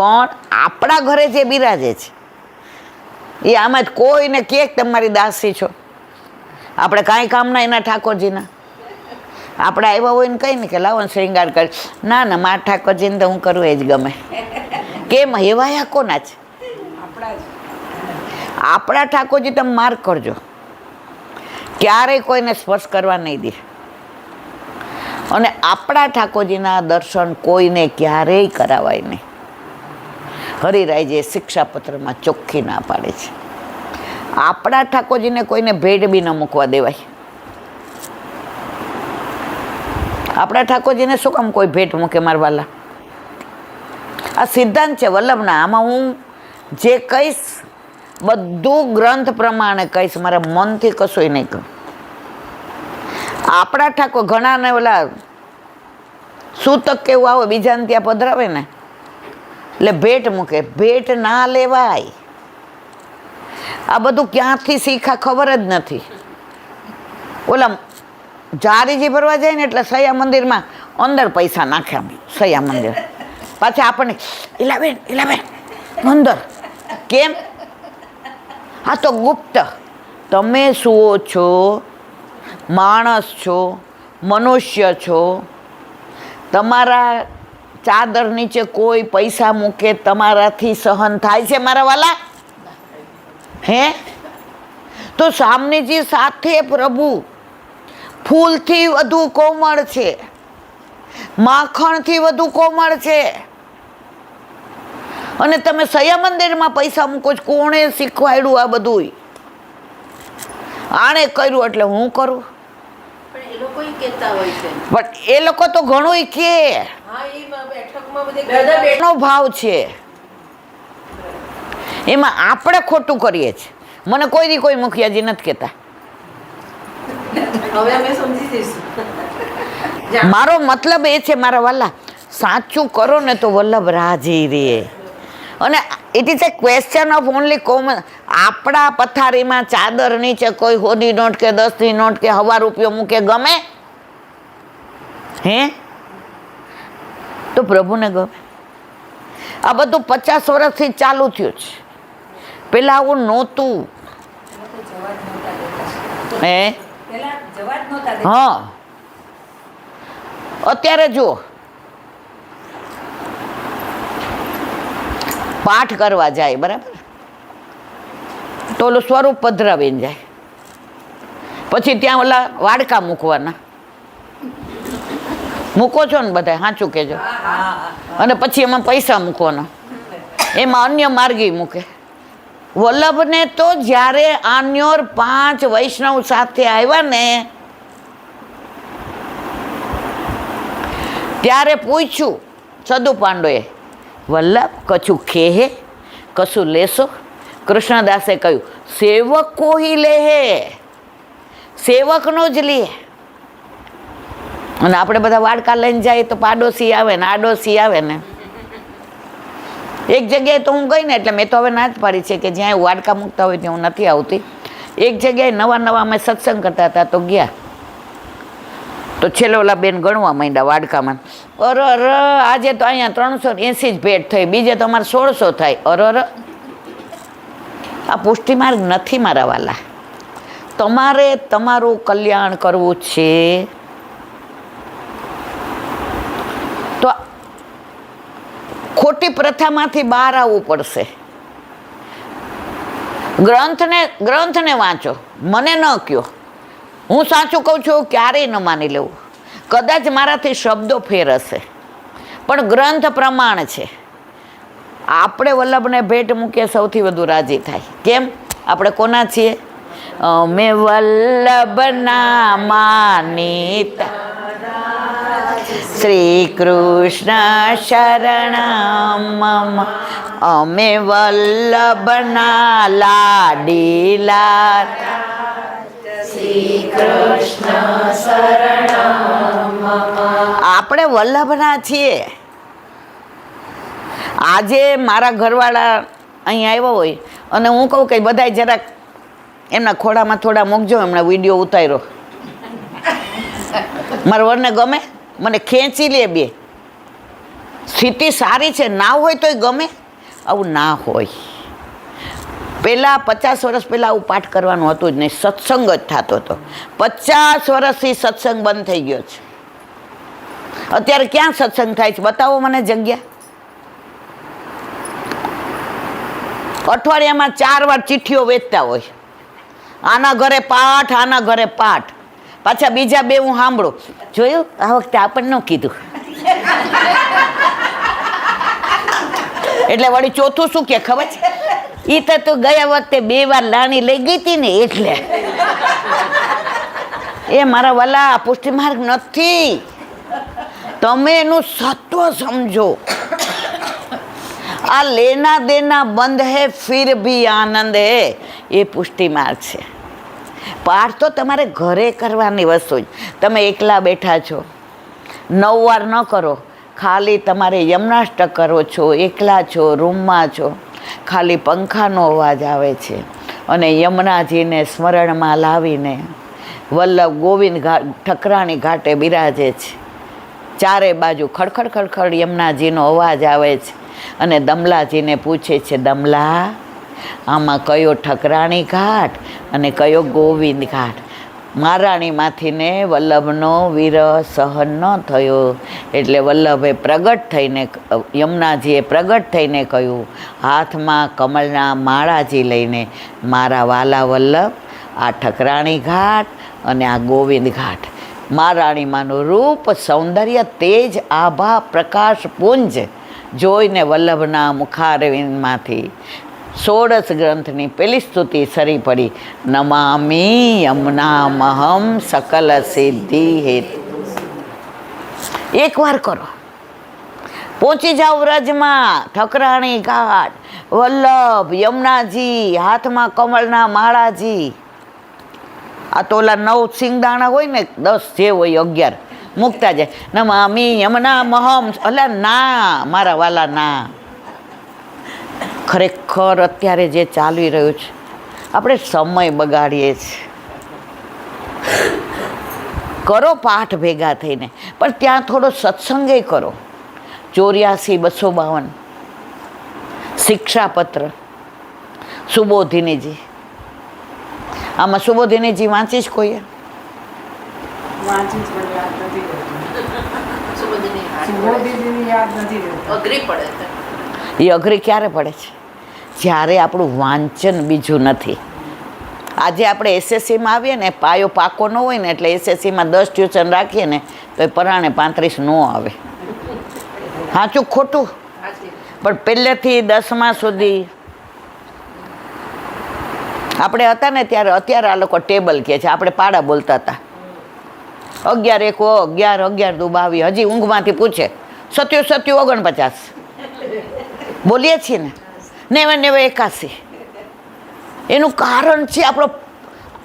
પણ આપણા ઘરે જે બિરાજે છે એ આમાં જ કોઈને કે તમારી દાસી છો, આપણે કાંઈ કામના એના ઠાકોરજીના. આપણે આવ્યા હોય ને કઈ ને કે લાવો ને શ્રૃંગાર કરી, ના ના મારા ઠાકોરજીને તો હું કરું એ જ ગમે. કેમ હેવાયા કોના છે? આપણા ઠાકોરજી તમે માર્ક કરજો, ક્યારેય કોઈને સ્પર્શ કરવા નહીં દે. અને આપણા ઠાકોરજીના દર્શન કોઈને ક્યારેય કરાવાય નહીં. હરિરાયજીએ શિક્ષાપત્રમાં ચોખ્ખી ના પાડે છે. આપણા ઠાકોરજીને કોઈને ભેટ બી ન મૂકવા દેવાય. આપણા ઠાકોરજીને શું કામ કોઈ ભેટ મૂકે મારા વાલા? આ સિદ્ધાંત છે વલ્લભના. આમાં હું જે કહીશ બધું ગ્રંથ પ્રમાણે કહીશ, મારા મનથી કશું નહીં કહું. આપણા ઠાકોર ઘણાને ઓલા સૂતક કેવું આવે બીજાને ત્યાં પધરાવે ને એટલે ભેટ મૂકે. ભેટ ના લેવાય. આ બધું ક્યાંથી શીખા ખબર જ નથી. ઓલા જારીજી ભરવા જાય ને એટલે સયા મંદિરમાં અંદર પૈસા નાખ્યા. સયા મંદિર પાછા આપણને ઇલાબેન અંદર કેમ? આ તો ગુપ્ત. તમે સુઓ છો, માણસ છો, મનુષ્ય છો, તમારા ચાદર નીચે કોઈ પૈસા મૂકે તમારાથી સહન થાય છે મારા વાલા? હે? તો સામનેજી સાથે પ્રભુ ફૂલથી વધુ કોમળ છે, માખણથી વધુ કોમળ છે, અને તમે સયા મંદિરમાં પૈસા મૂકો છો. કોણે શીખવાડ્યું આ બધું? આણે કર્યું એટલે હું કરું. પણ એ લોકો તો ઘણું કે ભાવ છે, એમાં આપણે ખોટું કરીએ છીએ. મને કોઈ દી કોઈ મુખિયાજી નથી કહેતા. મારો મતલબ એ છે મારા વાલા, સાચું કરો ને તો વલ્લભ રાજી રે. અને it is A question of only common. આપણા પથારીમાં ચાદર નીચે કોઈ હોની નોટ કે 10ની નોટ કે 1,000 રૂપિયો મૂકે ગમે? હે? તો પ્રભુને ગમે? આ બધું 50 વર્ષથી ચાલુ થયું છે. પેલા આવું નહોતું. હે? હા, અત્યારે જુઓ, પાઠ કરવા જાય બરાબર, તો ઓલું સ્વરૂપ પધરાવીને જાય, પછી ત્યાં ઓલા વાડકા મૂકવાના. મૂકો છો ને બધા? સાચું કહેજો. અને પછી એમાં પૈસા મૂકવાના, એમાં અન્ય માર્ગી મૂકે. વલ્લભને તો જ્યારે આન્યોર 5 વૈષ્ણવ સાથે આવ્યા ને ત્યારે પૂછ્યું સદુ પાંડોએ, વલ્લભ કછું ખેહે, કશું લેશો? કૃષ્ણદાસે કહ્યું, સેવક કોઈ લે, સેવકનો જ લે. અને આપણે બધા વાડકા લઈને જાય તો પાડોશી આવે ને આડોશી આવે ને. એક જગ્યાએ તો હું ગઈ ને એટલે મેં તો હવે ના જ પાડી છે કે જ્યાં વાડકા મૂકતા હોય ત્યાં હું નથી આવતી. એક જગ્યાએ નવા અમે સત્સંગ કરતા હતા તો ગયા, તો છેલ્લે ઓલા બેન ગણવા માંડ્યા વાડકામાં. અર આજે તો અહીંયા 380 જ ભેટ થઈ, બીજે તો અમારે 1600 થાય. અર આ પુષ્ટિ માર્ગ નથી મારા વાલા. તમારે તમારું કલ્યાણ કરવું છે તો ખોટી પ્રથામાંથી બહાર આવવું પડશે. ગ્રંથને વાંચો, મને ન કહો. હું સાચું કહું છું, ક્યારેય ન માની લેવું. કદાચ મારાથી શબ્દો ફેર હશે, પણ ગ્રંથ પ્રમાણ છે. આપણે વલ્લભને ભેટ મૂકીએ સૌથી વધુ રાજી થાય. કેમ? આપણે કોના છીએ? અમે વલ્લભના માનીતા, શ્રી કૃષ્ણ શરણમ મમ. અમે વલ્લભના લાડીલા, શ્રી કૃષ્ણ શરણમ મમ. આપણે વલ્લભના છીએ. આજે મારા ઘરવાળા અહીં આવ્યા હોય અને હું કહું કે બધાય જરાક એમના ખોડામાં થોડા મૂકજો, એમના વિડીયો ઉતાર્યો. મારા વરને ગમે, મને ખેંચી લે બે. સ્થિતિ સારી છે, ના હોય તોય ગમે, આવું ના હોય. પહેલાં 50 વર્ષ પહેલાં આવું પાઠ કરવાનું હતું જ નહીં, સત્સંગ જ થતો હતો. 50 વર્ષથી સત્સંગ બંધ થઈ ગયો છે. અત્યારે ક્યાં સત્સંગ થાય છે? બતાવો મને જગ્યા. અઠવાડિયામાં 4 વાર ચિઠ્ઠીઓ વેચતા હોય. આના ઘરે પાઠ, આના ઘરે પાઠ, પાછા બીજા 2 હું સાંભળું. જોયું, આ વખતે આપણને ન કીધું. એટલે વળી ચોથું શું કે ખબર છે? એ તો તું ગયા વખતે 2 વાર લાણી લઈ ગઈ હતી ને એટલે. એ મારા વાલા, પુષ્ટિ માર્ગ નથી. તમે એનું સત્વ સમજો. આ લેના દેના બંધ હે ફિર ભી આનંદ હે, એ પુષ્ટિ માર્ગ છે. પાઠ તો તમારે ઘરે કરવાની વસ્તુ જ. તમે એકલા બેઠા છો, 9 વાર ન કરો, ખાલી તમારે યમનાષ્ટક કરો છો, એકલા છો, રૂમમાં છો, ખાલી પંખાનો અવાજ આવે છે અને યમુનાજીને સ્મરણમાં લાવીને વલ્લભ ગોવિંદ ઠકરાણી ઘાટે બિરાજે છે. ચારે બાજુ ખડખડ ખડખડ યમુનાજીનો અવાજ આવે છે અને દમલાજીને પૂછે છે, દમલા, આમાં કયો ઠકરાણી ઘાટ અને કયો ગોવિંદ ઘાટ? મહારાણીમાંથીને વલ્લભનો વિરહ સહન ન થયો એટલે વલ્લભે પ્રગટ થઈને, યમુનાજીએ પ્રગટ થઈને કહ્યું, હાથમાં કમળના માળાજી લઈને, મારા વાલા વલ્લભ, આ ઠકરાણી ઘાટ અને આ ગોવિંદ ઘાટ. મહારાણીમાંનું રૂપ, સૌંદર્ય, તેજ, આભા, પ્રકાશ, પુંજ જોઈને વલ્લભના મુખારવિંદમાંથી 16 ગ્રંથની પેલી સ્તુતિ સરી પડી, નમામિ યમુનામહમ સકલ સિદ્ધિ હેતુ. 1 વાર કરો, પહોંચી જાઓ વ્રજમાં, ઠકરાણી ઘાટ, વલ્લભ, યમુનાજી, હાથમાં કમળના માળાજી. આ તો ઓલા 9 સિંગદાણા હોય ને, 10 જે હોય 11 મૂકતા જાય. નમામિ યમુનામહમ, અલા ના મારા વાલા, ના. ખરેખર અત્યારે જે ચાલી રહ્યું છે, આપણે સમય બગાડીએ છીએ. કરો પાઠ ભેગા થઈને, પણ ત્યાં થોડો સત્સંગે કરો. 84-252 શિક્ષાપત્ર, સુબોધિનીજી. આમાં સુબોધિનીજી વાંચી જ કોઈએ? એ અઘરી ક્યારે પડે છે? જ્યારે આપણું વાંચન બીજું નથી. આજે આપણે એસએસસીમાં આવીએ ને, પાયો પાકો ન હોય ને, એટલે એસએસસીમાં 10 ટ્યુશન રાખીએ ને તો એ પરાણે 35 ન આવે. સાચું ખોટું? પણ પહેલેથી 10મા સુધી આપણે હતા ને ત્યારે, અત્યારે આ લોકો ટેબલ કહે છે, આપણે પાડા બોલતા હતા. 11 1 11 11 2 22. હજી ઊંઘમાંથી પૂછે 77 49 બોલીએ છીએ ને, 99 81. એનું કારણ છે આપણો,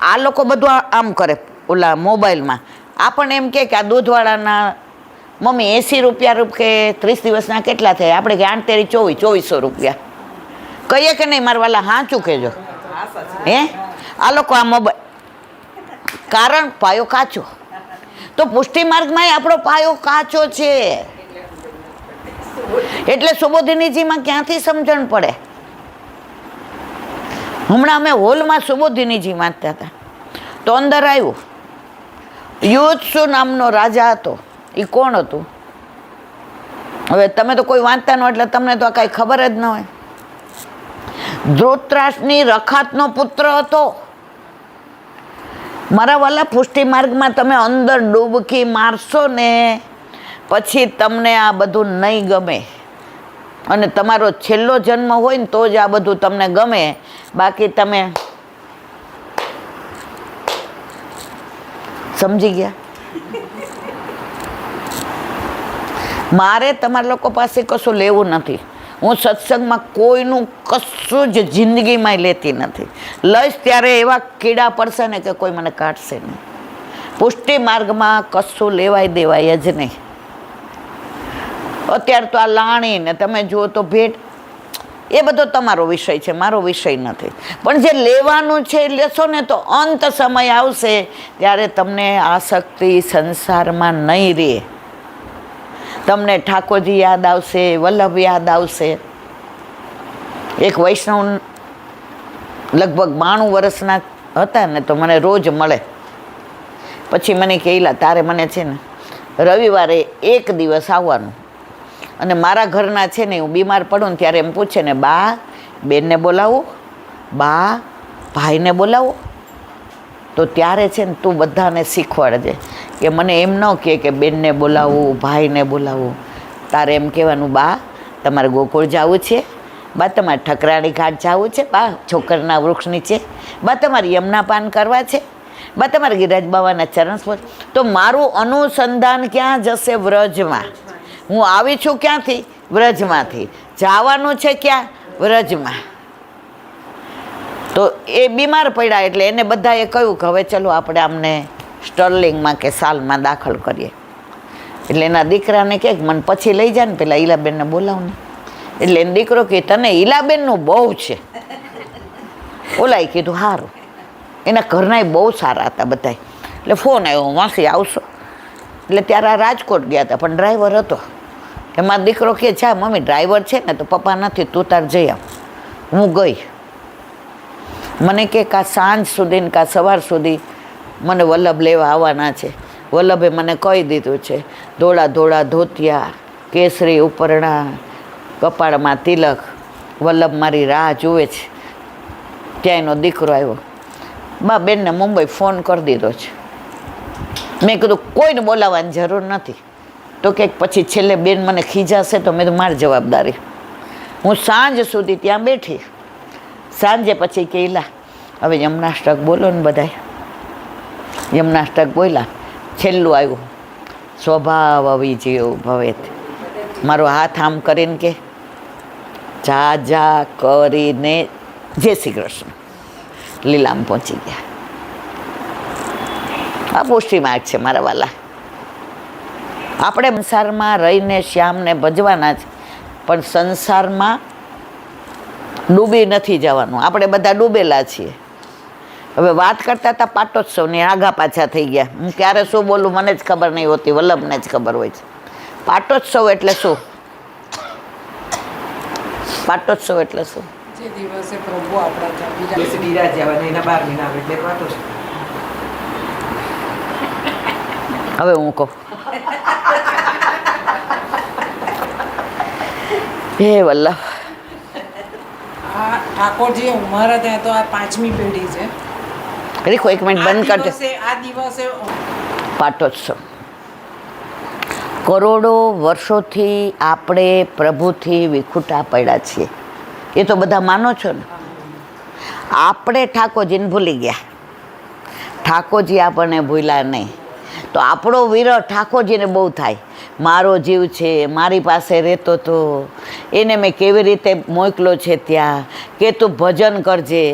આ લોકો બધું આમ કરે ઓલા મોબાઈલમાં. આપણને એમ કે આ દૂધવાળાના મમ્મી 80 રૂપિયા કે 30 દિવસના કેટલા થયા? આપણે કે 8 તેરી 2400 રૂપિયા કહીએ કે નહીં મારા વાલા? સાચું કહેજો. હે, આ લોકો આ મોબાઈલ, કારણ પાયો કાચો. તો પુષ્ટિ માર્ગમાં આપણો પાયો કાચો છે. એટલે સુબોધિનીજીમાં ક્યાંથી સમજણ પડે? હમણાં અમે હોલમાં સુબોધિનીજી વાંચતા હતા તો અંદર આવ્યું, યુત્સુ નામનો રાજા હતો. એ કોણ હતું? હવે તમે તો કોઈ વાંચતા ન, એટલે તમને તો કાંઈ ખબર જ ન હોય. ધૃતરાષ્ટ્રની રખાતનો પુત્ર હતો. મારા વાલા, પુષ્ટિ માર્ગમાં તમે અંદર ડૂબકી મારશો ને પછી તમને આ બધું નહીં ગમે. અને તમારો છેલ્લો જન્મ હોય ને તો જ આ બધું તમને ગમે. બાકી તમે સમજી ગયા? મારે તમારા લોકો પાસે કશું લેવું નથી. હું સત્સંગમાં કોઈનું કશું જ જિંદગીમાં લેતી નથી. લઈશ ત્યારે એવા કીડા પડશે ને કે કોઈ મને કાઢશે નહીં. પુષ્ટિ માર્ગમાં કશું લેવાય દેવાય જ નહીં. અત્યારે તો આ લાણી ને તમે જુઓ તો ભેટ, એ બધો તમારો વિષય છે, મારો વિષય નથી. પણ જે લેવાનું છે એ લેશો ને તો અંત સમય આવશે ત્યારે તમને આસક્તિ સંસારમાં નહીં રહે. તમને ઠાકોરજી યાદ આવશે, વલ્લભ યાદ આવશે. એક વૈષ્ણવ લગભગ 92 વર્ષના હતા ને, તો મને રોજ મળે. પછી મને કહેલા તારે મને છે ને રવિવારે એક દિવસ આવવાનું, અને મારા ઘરના છે ને હું બીમાર પડું ને ત્યારે એમ પૂછે ને, બા બેનને બોલાવો, બા ભાઈને બોલાવો. તો ત્યારે છે ને તું બધાને શીખવાડજે કે મને એમ ન કહે કે બેનને બોલાવું, ભાઈને બોલાવું. તારે એમ કહેવાનું, બા તમારે ગોકુળ જવું છે, બા તમારે ઠકરાણી ઘાટ જવું છે, બા છોકરના વૃક્ષ નીચે, બા તમારે યમુના પાન કરવા છે, બા તમારે ગિરિરાજ બાવાના ચરણ સ્પર્શ. તો મારું અનુસંધાન ક્યાં જશે? વ્રજમાં. હું આવી છું ક્યાંથી? વ્રજમાંથી. જવાનું છે ક્યાં? વ્રજમાં. તો એ બીમાર પડ્યા એટલે એને બધાએ કહ્યું કે હવે ચલો આપણે આમને સ્ટર્લિંગમાં કે સાલમાં દાખલ કરીએ. એટલે એના દીકરાને કહે મને પછી લઈ જાય ને, પેલા ઈલાબેનને બોલાવ ને. એટલે એનો દીકરો કહે તને ઈલાબેનનું બહુ છે. ઓલાએ કીધું સારું. એના ઘરનાય બહુ સારા હતા બધાય. એટલે ફોન આવ્યો, માસી આવશો? એટલે ત્યારે આ રાજકોટ ગયા હતા, પણ ડ્રાઈવર હતો. એમાં દીકરો કહે જા મમ્મી ડ્રાઈવર છે ને તો પપ્પા નથી, તું તાર જઈ આવ. હું ગઈ. મને કે કા સાંજ સુધી ને કા સવાર સુધી મને વલ્લભ લેવા આવવાના છે. વલ્લભે મને કહી દીધું છે, ધોળા ધોળા ધોતિયા, કેસરી ઉપરણા, કપાળમાં તિલક, વલ્લભ મારી રાહ જુએ છે. ત્યાં એનો દીકરો આવ્યો, બા બેનને મુંબઈ ફોન કરી દીધો છે. મેં કીધું કોઈને બોલાવવાની જરૂર નથી. તો કે પછી છેલ્લે બેન મને ખીજાશે તો મેં તો મારી જવાબદારી. હું સાંજ સુધી ત્યાં બેઠી. સાંજે પછી કહેલા હવે યમનાષ્ટક બોલો ને બધાય. યમનાષ્ટક બોલ્યા. છેલ્લું આવ્યું, સ્વભાવ અવિજયો ભવેત. મારો હાથ આમ કરીને કે જા જા કરીને જય શ્રી કૃષ્ણ. લીલામ પહોંચી ગયા. આ પુષ્ટિ માર્ગ છે મારા વાલા. આપણે સંસારમાં રહીને શ્યામને ભજવાના જ, પણ સંસારમાં ડૂબી નથી જવાનું. આપણે બધા ડૂબેલા છીએ. હવે વાત કરતા હતા પાટોત્સવની, આગા પાછા થઈ ગયા. હું ક્યારે શું બોલું મને જ ખબર નહીં હોતી, વલ્લભને જ ખબર હોય છે. પાટોત્સવ એટલે શું? પાટોત્સવ એટલે શું? જે દિવસે પ્રભુ આપણા બિરાજ્યા એના 12 મહિના આવે એટલે પાટોત્સવ. હવે હું કહું, હે વલ્લભ, આ ઠાકોરજી અમારા ત્યાં તો આ 5મી પેઢી છે. રીખો એક મિનિટ બંધ કરજો. આ દિવસે પાટોત્સવ કરોડો વર્ષોથી આપણે પ્રભુથી વિખૂટા પડ્યા છીએ. એ તો બધા માનો છો ને. આપણે ઠાકોરજીને ભૂલી ગયા, ઠાકોરજી આપણને ભૂલ્યા નહીં. તો આપણો વિરહ ઠાકોરજીને બહુ થાય. મારો જીવ છે, મારી પાસે રહેતો હતો, એને મેં કેવી રીતે મોકલો છે ત્યાં, કે તું ભજન કરજે,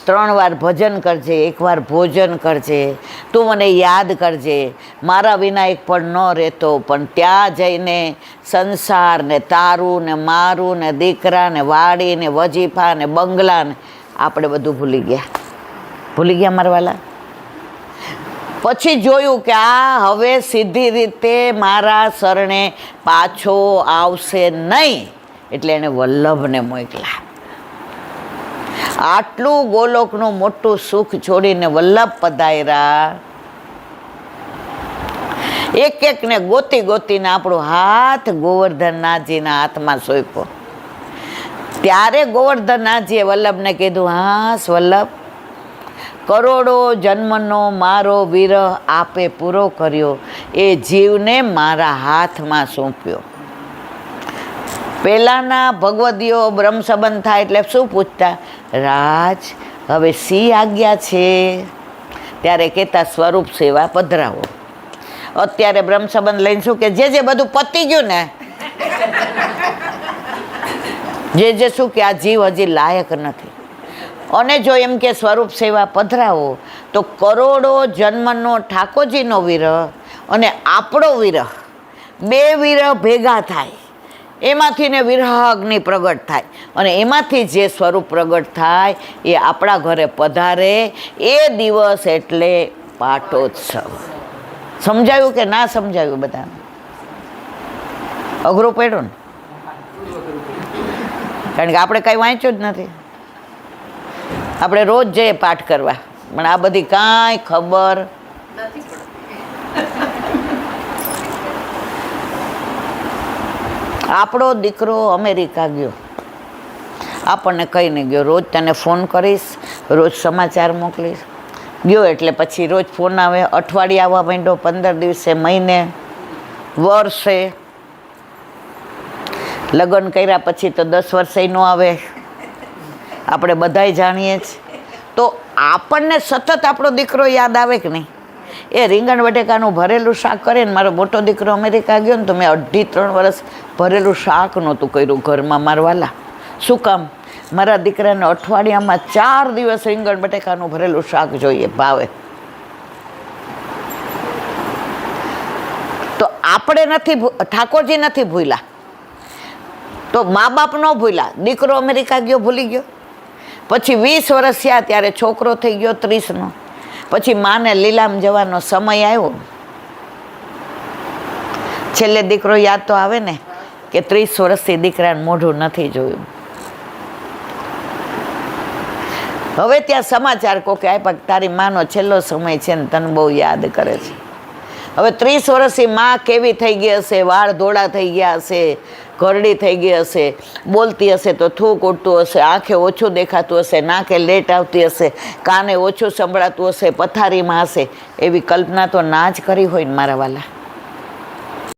3 વાર ભજન કરજે, 1 વાર ભોજન કરજે, તું મને યાદ કરજે. મારા વિના એક પણ ન રહેતો, પણ ત્યાં જઈને સંસાર ને તારું ને મારું ને દીકરા ને વાડી ને વજીફા ને બંગલા ને આપણે બધું ભૂલી ગયા. ભૂલી ગયા મારા વાલા. પછી જોયું કે આ હવે સીધી રીતે મારા શરણે પાછો આવશે નહીં, એટલે એણે વલ્લભને મોકલા. આટલું ગોલોકનું મોટું સુખ છોડીને વલ્લભ પધાર્યા. એક એકને ગોતી ગોતીને આપણો હાથ ગોવર્ધનનાથજીના હાથમાં સોંપ્યો. ત્યારે ગોવર્ધનનાથજીએ વલ્લભને કીધું, હા વલ્લભ, કરોડો જન્મનો મારો વિરહ આપે પૂરો કર્યો, એ જીવને મારા હાથમાં સોંપ્યો. પહેલાંના ભગવદીઓ બ્રહ્મ સંબંધ થાય એટલે શું પૂછતા? રાજ હવે સી આજ્ઞા છે? ત્યારે કહેતા સ્વરૂપ સેવા પધરાવો. અત્યારે બ્રહ્મ સંબંધ લઈને શું કે જે બધું પતી ગયું ને, જે શું કે આ જીવ હજી લાયક નથી. અને જો એમ કે સ્વરૂપ સેવા પધરાવો, તો કરોડો જન્મનો ઠાકોરજીનો વિરહ અને આપણો વિરહ, 2 વિરહ ભેગા થાય. એમાંથી ને વિરહ અગ્નિ પ્રગટ થાય, અને એમાંથી જે સ્વરૂપ પ્રગટ થાય એ આપણા ઘરે પધારે. એ દિવસ એટલે પાટોત્સવ. સમજાયું કે ના સમજાયું બધાને? અઘરું પડ્યું ને, કારણ કે આપણે કાંઈ વાંચ્યું જ નથી. આપણે રોજ જઈએ પાઠ કરવા, પણ આ બધી કાંઈ ખબર નથી પડતી. આપણો દીકરો અમેરિકા ગયો, આપણને કહીને ગયો, રોજ તને ફોન કરીશ, રોજ સમાચાર મોકલીશ. ગયો એટલે પછી રોજ ફોન આવે, અઠવાડિયે આવવા માંડ્યો, 15 દિવસે, મહિને, વર્ષે. લગ્ન કર્યા પછી તો 10 વર્ષે ન આવે, આપણે બધાય જાણીએ જ. તો આપણને સતત આપણો દીકરો યાદ આવે કે નહીં? એ રીંગણ બટેકાનું ભરેલું શાક કરે ને, મારો મોટો દીકરો અમેરિકા ગયો ને તો મેં 2.5-3 વર્ષ ભરેલું શાક નહોતું કર્યું ઘરમાં મારવાલા. શું કામ? મારા દીકરાને અઠવાડિયામાં 4 દિવસ રીંગણ બટેકાનું ભરેલું શાક જોઈએ, ભાવે. તો આપણે નથી, ઠાકોરજી નથી ભૂલ્યા, તો મા બાપ ન ભૂલ્યા. દીકરો અમેરિકા ગયો, ભૂલી ગયો. પછી 20 વર્ષ થયા ત્યારે છોકરો થઈ ગયો 30નો. પછી માને લીલામ જવાનો સમય આવ્યો, છેલ્લે દીકરો યાદ તો આવે ને કે 30 વર્ષથી દીકરાને મોઢું નથી જોયું. હવે ત્યાં સમાચાર કોકે આપ્યા કે તારી માનો છેલ્લો સમય છે ને તને બહુ યાદ કરે છે. હવે 30 વર્ષથી માં કેવી થઈ ગઈ હશે, વાળ ધોળા થઈ ગયા હશે, ઘરડી થઈ ગઈ હશે, બોલતી હશે તો થૂક ઉડતું હશે, આંખે ઓછું દેખાતું હશે, નાકે લેટ આવતી હશે, કાને ઓછું સંભળાતું હશે, પથારીમાં હશે. એવી કલ્પના તો ના જ કરી હોય ને મારા વાલા.